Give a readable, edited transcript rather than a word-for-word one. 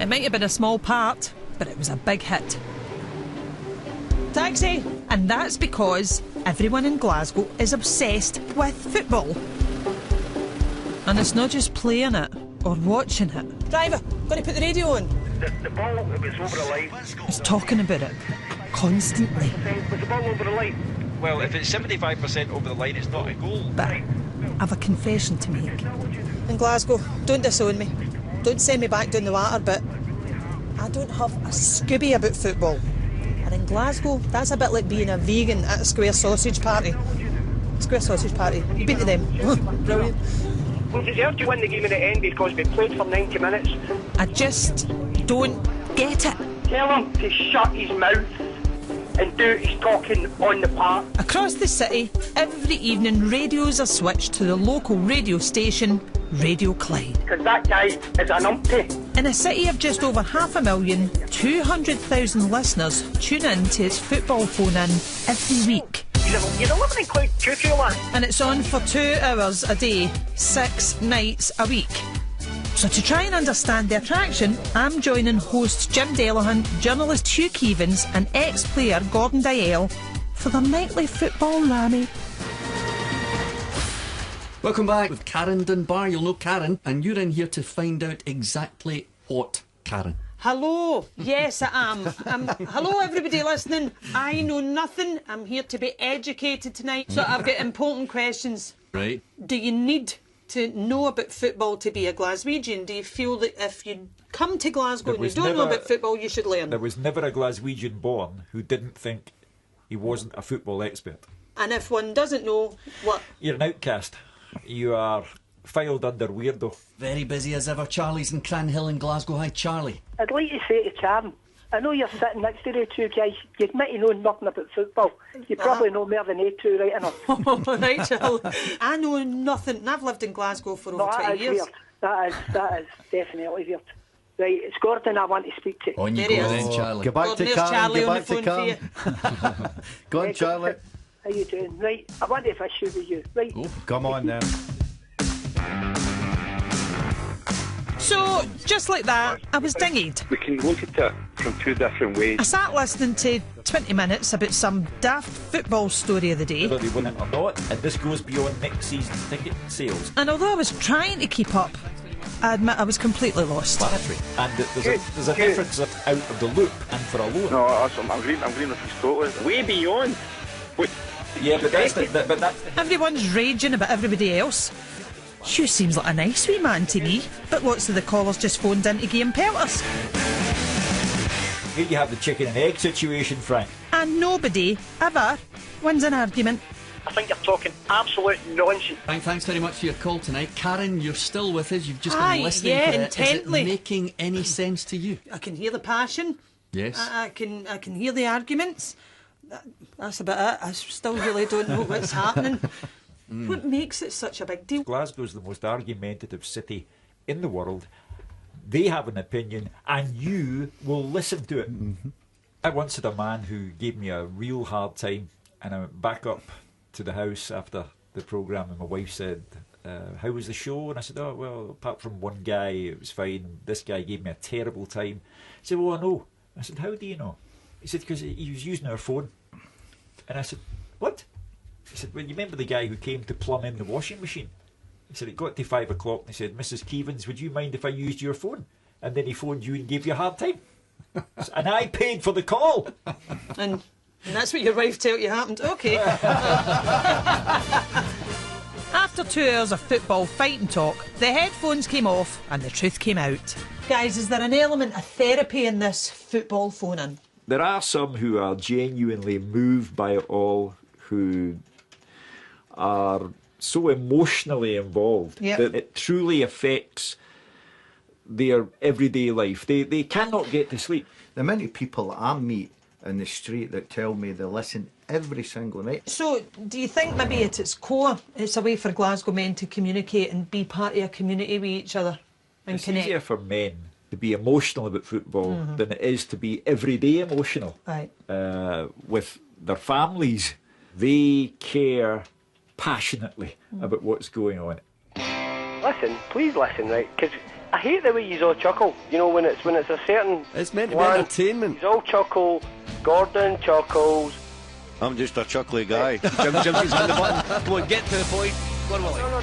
It might have been a small part, but it was a big hit. Taxi! And that's because everyone in Glasgow is obsessed with football. And it's not just playing it or watching it. Driver, got to put the radio on. The ball, it was over the line. It's talking about it constantly. Was the ball over the line? Well, if it's 75% over the line, it's not a goal. But I've a confession to make. In Glasgow, don't disown me. Don't send me back down the water, but I don't have a Scooby about football. And in Glasgow, that's a bit like being a vegan at a Square Sausage Party. Square Sausage Party. You've been to them. Brilliant. We deserved to win the game in the end because we played for 90 minutes. I just don't get it. Tell him to shut his mouth and do his talking on the park. Across the city, every evening radios are switched to the local radio station, Radio Clyde. Because that guy is an umpty. In a city of just over 500,000, 200,000 listeners tune in to its football phone-in every week. You're living in Clyde cuckoo land. And it's on for 2 hours a day, 6 nights a week. So to try and understand the attraction, I'm joining host Jim Delahan, journalist Hugh Keevans and ex-player Gordon Dalziel for their nightly football rammy. Welcome back with Karen Dunbar. You'll know Karen, and you're in here to find out exactly what, Karen. Hello, yes I am. Hello everybody listening. I know nothing. I'm here to be educated tonight. So I've got important questions. Right. Do you need to know about football to be a Glaswegian? Do you feel that if you come to Glasgow and you don't know about football, you should learn? There was never a Glaswegian born who didn't think he wasn't a football expert. And if one doesn't know, what? You're an outcast. You are filed under weirdo. Very busy as ever. Charlie's in Cranhill in Glasgow. Hi, Charlie. I'd like to say to Karen, I know you're sitting next to the two guys. You admit you know nothing about football. You probably know more than they two, right enough. Right, Charlie. I know nothing, and I've lived in Glasgow for over 20 years. Weird. That is definitely weird. Right, it's Gordon I want to speak to. On you There go he then, is. Charlie. Get back Gordon, to there's Karen. Charlie Get on back the to phone Karen. Go on, Charlie. How you doing? Right, I want to have a shoe with you. Right. Oh, come on then. So, just like that, I was dinghied. We can look at it from two different ways. I sat listening to 20 minutes about some daft football story of the day. Whether they win it or not, and this goes beyond next season's ticket sales. And although I was trying to keep up, I admit I was completely lost. Planetary. And there's a difference of out of the loop and for a loan. No, I'm agreeing with you totally. Way beyond. Wait. Yeah, but that's Everyone's raging about everybody else. Hugh seems like a nice wee man to me, but lots of the callers just phoned in to game pelters. Here you have the chicken and egg situation, Frank. And nobody, ever, wins an argument. I think you're talking absolute nonsense. Frank, thanks very much for your call tonight. Karen, you're still with us. You've just Aye, been listening yeah, for it. intently. Is it making any sense to you? I can hear the passion. Yes. I can hear the arguments. That's about it. I still really don't know what's happening. What makes it such a big deal? Glasgow's the most argumentative city in the world. They have an opinion, and you will listen to it. Mm-hmm. I once had a man who gave me a real hard time, and I went back up to the house after the programme, and my wife said, how was the show? And I said, oh, well, apart from one guy, it was fine. This guy gave me a terrible time. He said, well, I know. I said, how do you know? He said, because he was using our phone. And I said, what? He said, well, you remember the guy who came to plumb in the washing machine? He said, it got to 5 o'clock and he said, Mrs. Keevans, would you mind if I used your phone? And then he phoned you and gave you a hard time. And I paid for the call. And that's what your wife told you happened. OK. After 2 hours of football fight and talk, the headphones came off and the truth came out. Guys, is there an element of therapy in this football phone-in? There are some who are genuinely moved by it all, who are so emotionally involved that it truly affects their everyday life. They cannot get to sleep. The amount of people that I meet in the street that tell me they listen every single night. So, do you think maybe at its core it's a way for Glasgow men to communicate and be part of a community with each other and it's connect? Easier for men to be emotional about football than it is to be everyday emotional with their families. They care passionately about what's going on. Listen, please listen, right? Because I hate the way you all chuckle. You know, when it's a certain. It's meant to be one, entertainment. He's all chuckle. Gordon chuckles. I'm just a chuckly guy. Jim's hit the button. Come on, get to the point. Go on, Willie. No,